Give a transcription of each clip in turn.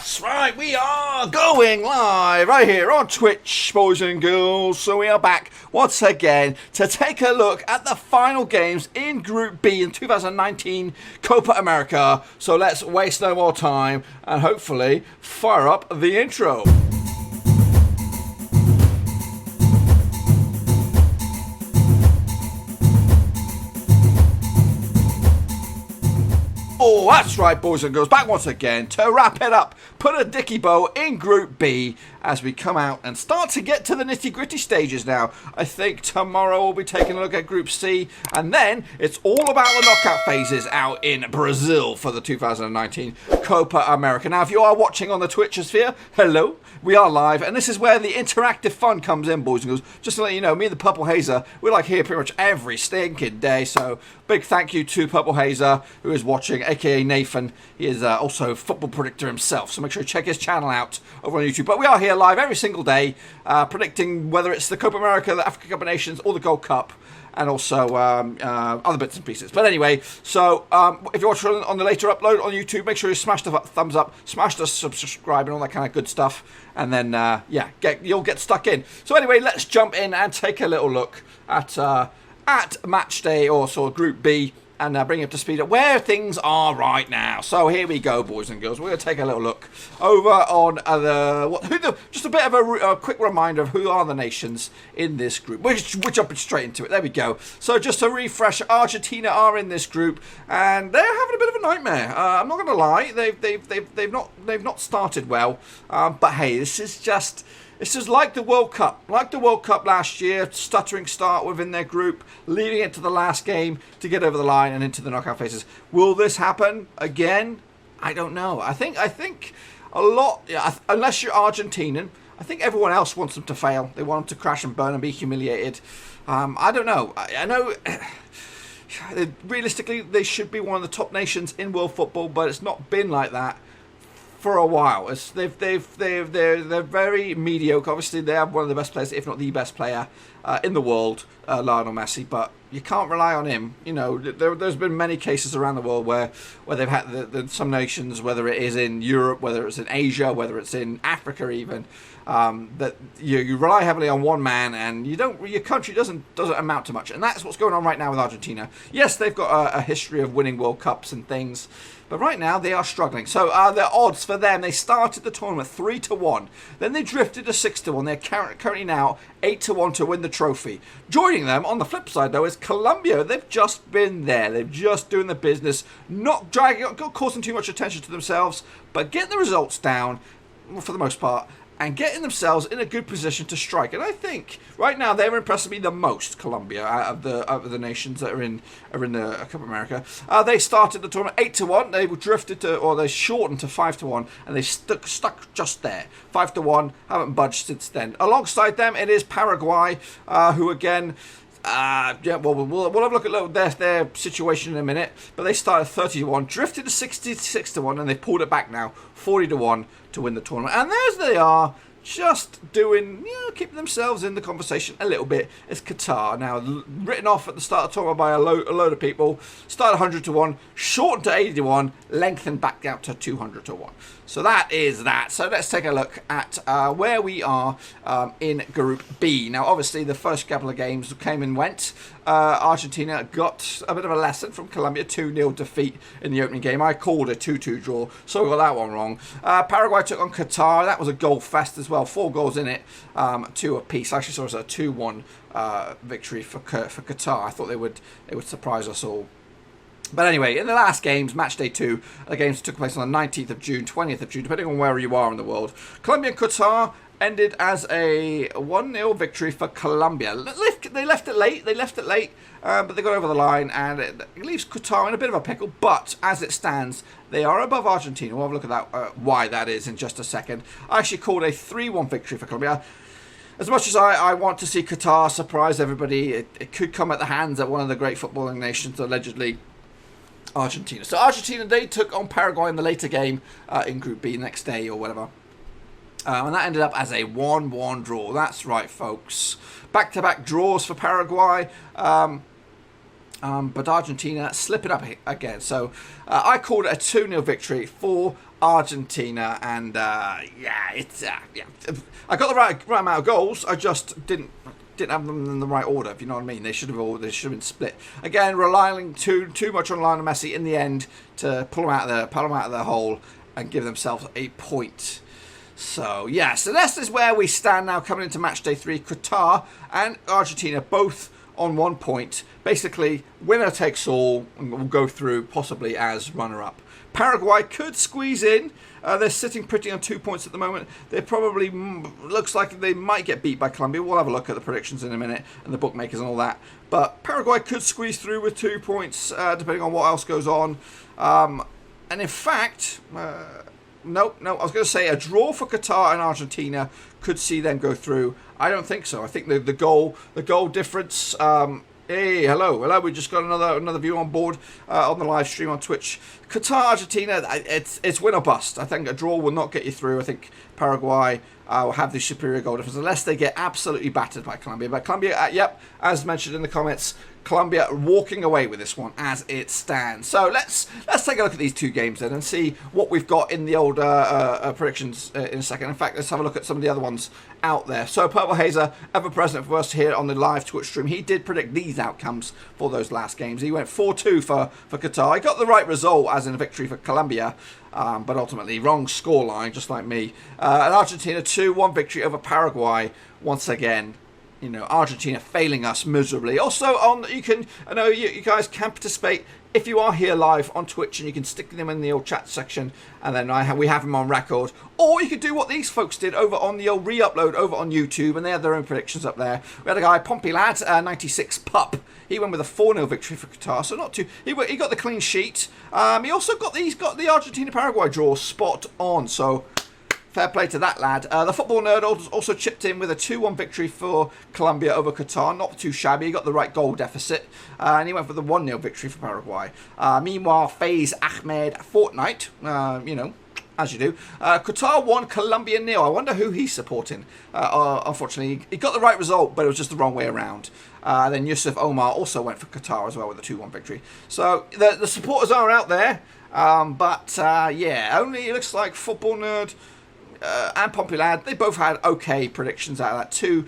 That's right, we are going live right here on Twitch, boys and girls. So we are back once again to take a look at the final games in Group B in 2019 Copa America. So let's waste no more time and hopefully fire up the intro. Oh, that's right, boys and girls, back once again to wrap it up, put a dicky bow in Group B as we come out and start to get to the nitty-gritty stages now. I think tomorrow we'll be taking a look at Group C, and then it's all about the knockout phases out in Brazil for the 2019 Copa America. Now, if you are watching on the Twitchosphere, hello, we are live, and this is where the interactive fun comes in, boys and girls. Just to let you know, me and the Purple Hazer, we're like here pretty much every stinking day, so big thank you to Purple Hazer, who is watching, aka Nathan. He is also a football predictor himself, so make sure you check his channel out over on YouTube. But we are here live every single day, predicting whether it's the Copa America, the Africa Cup of Nations, or the Gold Cup, and also other bits and pieces. But anyway, so if you're watching on the later upload on YouTube, make sure you smash the thumbs up, smash the subscribe and all that kind of good stuff, and then yeah, you'll get stuck in. So anyway, let's jump in and take a little look at Matchday, or sort of Group B, and bring you up to speed at where things are right now. So here we go, boys and girls. We're going to take a little look over on just a bit of a quick reminder of who are the nations in this group. We're jumping straight into it. There we go. So just to refresh, Argentina are in this group, and they're having a bit of a nightmare. I'm not going to lie. They've not started well. But hey, this is like the World Cup. Like the World Cup last year, stuttering start within their group, leaving it to the last game to get over the line and into the knockout phases. Will this happen again? I don't know. I think a lot, unless you're Argentinian, I think everyone else wants them to fail. They want them to crash and burn and be humiliated. I don't know. I know realistically they should be one of the top nations in world football, but it's not been like that for a while. They're very mediocre. Obviously, they have one of the best players, if not the best player in the world, Lionel Messi. But you can't rely on him. You know, there's been many cases around the world where they've had some nations, whether it is in Europe, whether it's in Asia, whether it's in Africa, even that you rely heavily on one man, and your country doesn't amount to much. And that's what's going on right now with Argentina. Yes, they've got a history of winning World Cups and things, but right now they are struggling. So the odds for them, they started the tournament 3-1, then they drifted to 6-1. They're currently now 8-1 to win the trophy. Joining them on the flip side though is Colombia. They've just been there. They're just doing the business, not causing too much attention to themselves, but getting the results down for the most part, and getting themselves in a good position to strike. And I think right now they're impressing me the most, Colombia, out of the nations that are in the Copa America. They started the tournament 8-1. They drifted they shortened to 5-1, and they stuck just there, 5-1. Haven't budged since then. Alongside them, it is Paraguay, who again. Yeah, well, we'll have a look at their situation in a minute. But they started 30-1, drifted to 66-1, and they pulled it back now, 40-1 to win the tournament. And there they are, just doing, keeping themselves in the conversation a little bit. It's Qatar now, written off at the start of the tournament by a load of people. Started 100-1, shortened to 80-1, lengthened back out to 200-1. So that is that. So let's take a look at where we are in Group B. Now, obviously, the first couple of games came and went. Argentina got a bit of a lesson from Colombia, 2-0 defeat in the opening game. I called a 2-2 draw, so we got that one wrong. Paraguay took on Qatar. That was a goal fest as well. 4 goals in it, 2 apiece. I actually saw it as a 2-1 victory for Qatar. I thought they would surprise us all. But anyway, in the last games, Matchday 2, the games took place on the 19th of June, 20th of June, depending on where you are in the world. Colombia and Qatar ended as a 1-0 victory for Colombia. They left it late, but they got over the line, and it leaves Qatar in a bit of a pickle. But as it stands, they are above Argentina. We'll have a look at that, why that is in just a second. I actually called a 3-1 victory for Colombia. As much as I want to see Qatar surprise everybody, it could come at the hands of one of the great footballing nations, allegedly Argentina. So Argentina, they took on Paraguay in the later game in Group B next day or whatever. And that ended up as a 1-1 draw. That's right, folks. Back-to-back draws for Paraguay. But Argentina slipping up again. So I called it a 2-0 victory for Argentina, and it's I got the right amount of goals. I just didn't have them in the right order, if you know what I mean. They should have been split. Again, relying too much on Lionel Messi in the end to pull them out of the hole and give themselves a point. So so this is where we stand now, coming into match day 3. Qatar and Argentina both on 1 point. Basically, winner takes all, and will go through possibly as runner-up. Paraguay could squeeze in. They're sitting pretty on 2 points at the moment. They probably looks like they might get beat by Colombia. We'll have a look at the predictions in a minute and the bookmakers and all that. But Paraguay could squeeze through with 2 points, depending on what else goes on. And in fact, no, I was going to say a draw for Qatar and Argentina could see them go through. I don't think so. I think the goal difference. Hey, hello. We just got another view on board on the live stream on Twitch. Qatar, Argentina, it's win or bust. I think a draw will not get you through. I think Paraguay will have the superior goal difference unless they get absolutely battered by Colombia. But Colombia, as mentioned in the comments, Colombia walking away with this one as it stands. So let's take a look at these 2 games then and see what we've got in the old predictions in a second. In fact, let's have a look at some of the other ones out there. So Purple Hazer, ever present for us here on the live Twitch stream, he did predict these outcomes for those last games. He went 4-2 for Qatar. He got the right result, as in a victory for Colombia, but ultimately wrong scoreline, just like me. And Argentina 2-1 victory over Paraguay once again. You know, Argentina failing us miserably. Also, I know you guys can participate if you are here live on Twitch, and you can stick them in the old chat section, and then we have them on record. Or you could do what these folks did over on the old re-upload over on YouTube, and they had their own predictions up there. We had a guy, Pompey Lad, 96 Pup. He went with a 4-0 victory for Qatar, so not too. He got the clean sheet. He also got the Argentina-Paraguay draw spot on. So fair play to that lad. The football nerd also chipped in with a 2-1 victory for Colombia over Qatar. Not too shabby. He got the right goal deficit. And he went for the 1-0 victory for Paraguay. Meanwhile, FaZe Ahmed Fortnite, as you do. Qatar 1, Colombia 0. I wonder who he's supporting. Unfortunately, he got the right result, but it was just the wrong way around. Then Yusuf Omar also went for Qatar as well with a 2-1 victory. So the supporters are out there. Only it looks like football nerd and Pompey Lad, they both had okay predictions out of that.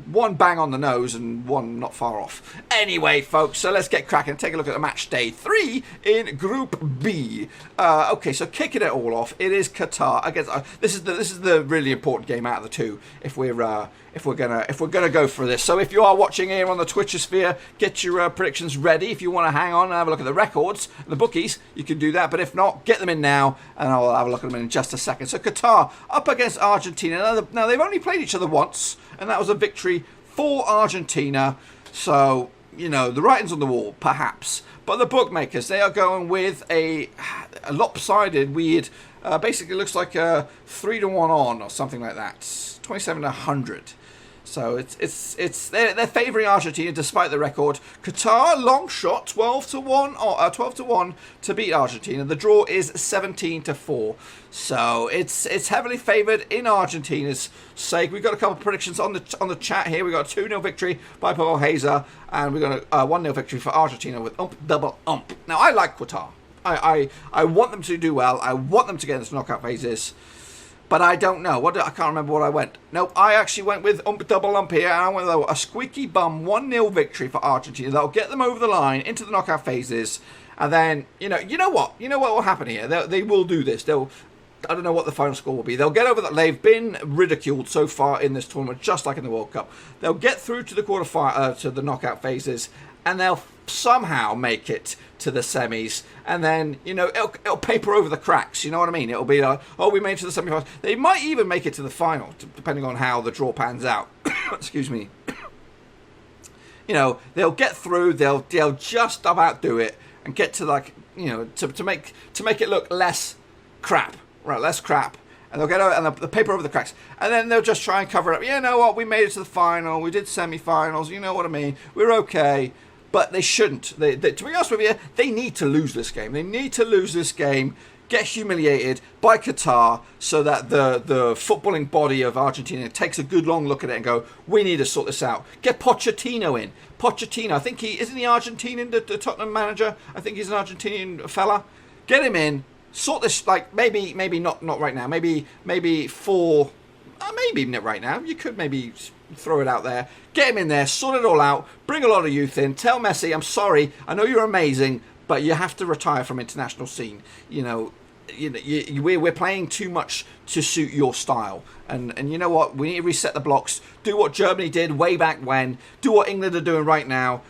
One bang on the nose and one not far off. Anyway, folks, so let's get cracking and take a look at the match day 3 in Group B. Okay, so kicking it all off, it is Qatar against. This is the really important game out of the 2. If we're gonna go for this. So if you are watching here on the Twitchosphere, get your predictions ready. If you want to hang on and have a look at the records, the bookies, you can do that. But if not, get them in now, and I'll have a look at them in just a second. So Qatar up against Argentina. Now they've only played each other once, and that was a victory for Argentina. So the writing's on the wall, perhaps. But the bookmakers, they are going with a lopsided, weird. Basically, looks like a 3-1 on or something like that. 27-100. So they're favouring Argentina despite the record. Qatar, long shot, 12-1 to beat Argentina. The draw is 17-4. So it's heavily favoured in Argentina's sake. We've got a couple of predictions on the chat here. We've got a 2-0 victory by Purple Hazer, and we've got a 1-0 victory for Argentina with double ump. Now I like Qatar. I want them to do well. I want them to get into knockout phases. But I don't know. I can't remember what I went. Nope, I actually went with double ump here. And I went with a squeaky bum 1-0 victory for Argentina. That'll get them over the line into the knockout phases. And then, you know what? You know what will happen here? They will do this. I don't know what the final score will be. They'll get over that. They've been ridiculed so far in this tournament, just like in the World Cup. They'll get through to the to the knockout phases, and they'll somehow make it to the semis, and then it'll paper over the cracks. You know what I mean? It'll be like, oh, we made it to the semi-finals. They might even make it to the final, depending on how the draw pans out. Excuse me. They'll get through. They'll just about do it and get to to make it look less crap. Right, less crap, and they'll get out and the paper over the cracks, and then they'll just try and cover it up. You know what? We made it to the final. We did semi-finals. You know what I mean? We're okay, but they shouldn't. To be honest with you, they need to lose this game. They need to lose this game, get humiliated by Qatar, so that the footballing body of Argentina takes a good long look at it and go, we need to sort this out. Get Pochettino in. Pochettino, I think isn't he Argentinian, the Tottenham manager? I think he's an Argentinian fella. Get him in. sort this, like, maybe not right now. Maybe not right now. You could maybe throw it out there. Get him in there, sort it all out, bring a lot of youth in. Tell Messi, I'm sorry, I know you're amazing, but you have to retire from international scene. We're playing too much to suit your style. And you know what? We need to reset the blocks. Do what Germany did way back when. Do what England are doing right now.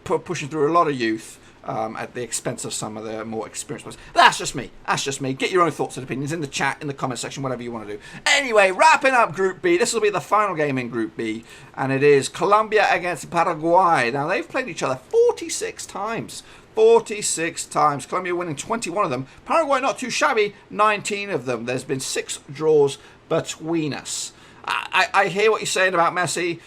Pushing through a lot of youth. At the expense of some of the more experienced players. That's just me. Get your own thoughts and opinions in the chat, in the comment section, whatever you want to do. Anyway, wrapping up Group B. This will be the final game in Group B, and it is Colombia against Paraguay. Now, they've played each other 46 times. 46 times. Colombia winning 21 of them. Paraguay not too shabby, 19 of them. There's been 6 draws between us. I hear what you're saying about Messi.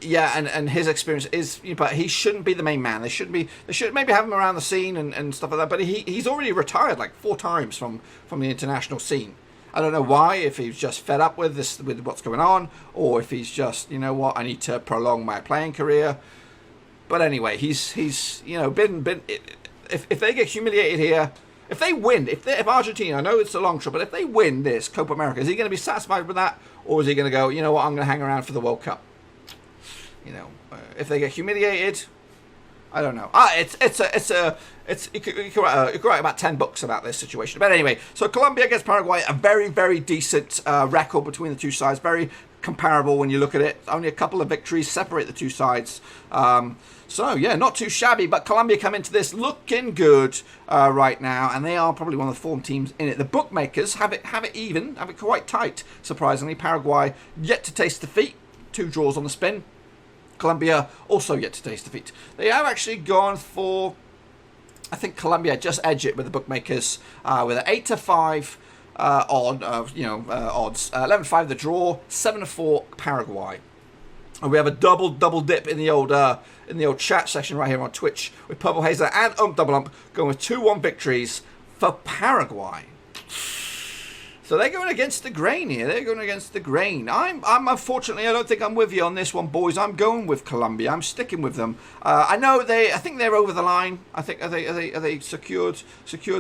Yeah, and his experience is, but he shouldn't be the main man. They should maybe have him around the scene and stuff like that. But he's already retired like 4 times from the international scene. I don't know why. If he's just fed up with what's going on, or if he's just, you know what, I need to prolong my playing career. But anyway, he's been if they get humiliated here, if they win, if Argentina, I know it's a long shot, but if they win this Copa America, is he going to be satisfied with that, or is he going to go, you know what, I'm going to hang around for the World Cup? If they get humiliated, I don't know. You could write about 10 books about this situation. But anyway, so Colombia against Paraguay, a very, very decent record between the two sides. Very comparable when you look at it. Only a couple of victories separate the two sides. So yeah, not too shabby. But Colombia come into this looking good right now, and they are probably one of the form teams in it. The bookmakers have it quite tight. Surprisingly, Paraguay yet to taste defeat. 2 draws on the spin. Colombia also yet to taste defeat. They have actually gone for, I think Colombia just edge it with the bookmakers with an 8-5 odds. 11-5 the draw, 7-4 Paraguay. And we have a double dip in the old chat section right here on Twitch with Purple Hazer and Double Ump going with 2-1 victories for Paraguay. So they're going against the grain here. They're going against the grain. I'm unfortunately, I don't think I'm with you on this one, boys. I'm going with Colombia. I'm sticking with them. I think they're over the line. I think are they secured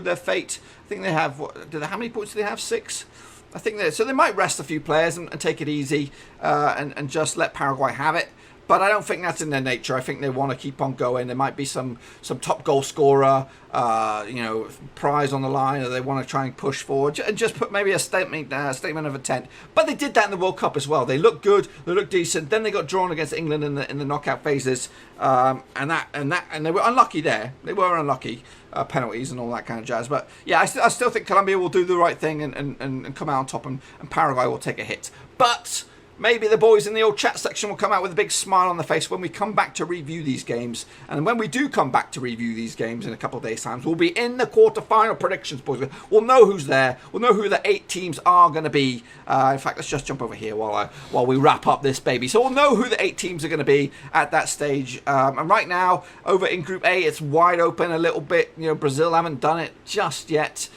their fate. I think they have how many points do they have? 6. I think so they might rest a few players and take it easy and just let Paraguay have it. But I don't think that's in their nature. I think they want to keep on going. There might be some top goal scorer, prize on the line, or they want to try and push forward and just put maybe a statement of intent. But they did that in the World Cup as well. They looked good. They looked decent. Then they got drawn against England in the knockout phases, and they were unlucky there. They were unlucky, penalties and all that kind of jazz. But yeah, I still think Colombia will do the right thing and come out on top, and Paraguay will take a hit. But maybe the boys in the old chat section will come out with a big smile on the face when we come back to review these games. And when we do come back to review these games in a couple of days' time, we'll be in the quarter-final predictions, boys. We'll know who's there. We'll know who the 8 teams are going to be. In fact, let's just jump over here while we wrap up this baby. So we'll know who the 8 teams are going to be at that stage. And right now, over in Group A, it's wide open a little bit. Brazil haven't done it just yet.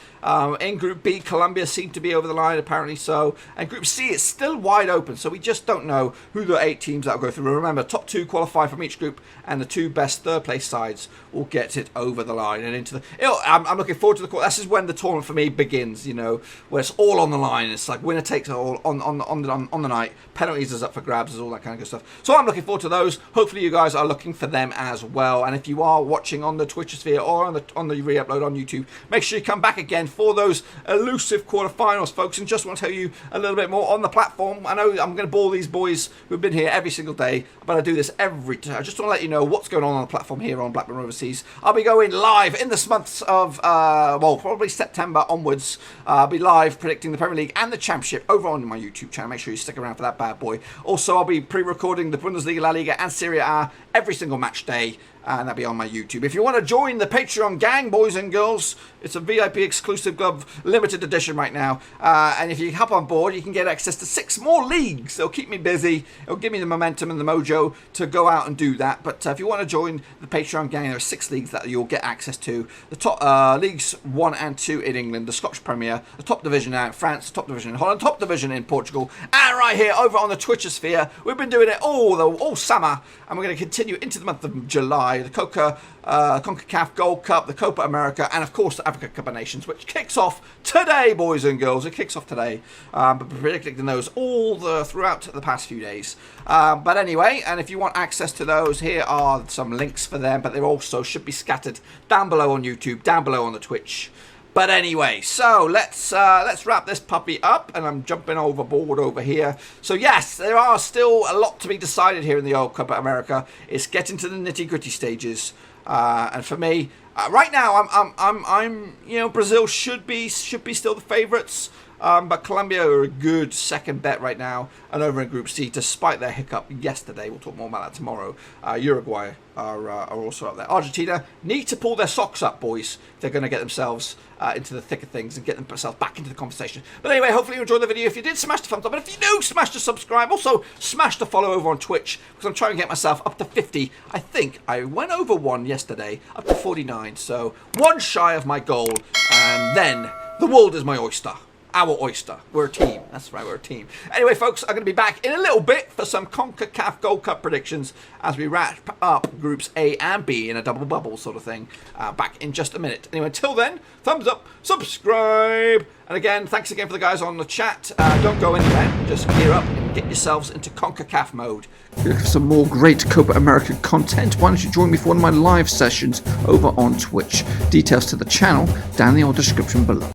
In Group B, Colombia seem to be over the line, apparently so. And Group C is still wide open, so we just don't know who the 8 teams that will go through. Remember, top 2 qualify from each group, and the 2 best third-place sides will get it over the line and into the. I'm looking forward to the quarter. This is when the tournament for me begins. Where it's all on the line. It's like winner takes all on the night. Penalties is up for grabs, all that kind of good stuff. So I'm looking forward to those. Hopefully, you guys are looking for them as well. And if you are watching on the Twitch sphere or on the re-upload on YouTube, make sure you come back again for those elusive quarterfinals, folks. And just want to tell you a little bit more on the platform. I know I'm going to bore these boys who've been here every single day, but I do this every time. I just want to let you know what's going on the platform here on Blackburn Overseas. I'll be going live in this months of, probably September onwards. I'll be live predicting the Premier League and the Championship over on my YouTube channel. Make sure you stick around for that bad boy. Also, I'll be pre-recording the Bundesliga, La Liga and Serie A every single match day. And that'll be on my YouTube. If you want to join the Patreon gang, boys and girls, it's a VIP exclusive glove limited edition right now. And if you hop on board, you can get access to 6 more leagues. It'll keep me busy. It'll give me the momentum and the mojo to go out and do that. But if you want to join the Patreon gang, there are 6 leagues that you'll get access to. The top leagues 1 and 2 in England, the Scottish Premier, the top division now in France, the top division in Holland, top division in Portugal, and right here over on the Twitcher sphere. We've been doing it all summer, and we're going to continue into the month of July. the CONCACAF Gold Cup, the Copa America, and of course the Africa Cup of Nations, which kicks off today, boys and girls. It kicks off today. But we're predicting those all throughout the past few days. But anyway, and if you want access to those, here are some links for them, but they also should be scattered down below on YouTube, down below on the Twitch. But anyway, so let's wrap this puppy up, and I'm jumping overboard over here. So yes, there are still a lot to be decided here in the old Copa America. It's getting to the nitty-gritty stages, and for me, right now, I'm Brazil should be still the favourites. But Colombia are a good second bet right now. And over in Group C, despite their hiccup yesterday, we'll talk more about that tomorrow, Uruguay are also up there. Argentina need to pull their socks up, boys. They're going to get themselves into the thick of things and get themselves back into the conversation. But anyway, hopefully you enjoyed the video. If you did, smash the thumbs up. And if you do, smash the subscribe. Also, smash the follow over on Twitch, because I'm trying to get myself up to 50. I think I went over one yesterday, up to 49. So one shy of my goal. And then the world is my oyster. Our oyster. We're a team. That's right, we're a team. Anyway, folks, I'm going to be back in a little bit for some CONCACAF Gold Cup predictions as we wrap up Groups A and B in a double bubble sort of thing. Back in just a minute. Anyway, until then, thumbs up, subscribe. And again, thanks again for the guys on the chat. Don't go anywhere. Just gear up and get yourselves into CONCACAF mode. If you're looking for some more great Copa America content, why don't you join me for one of my live sessions over on Twitch. Details to the channel down in the description below.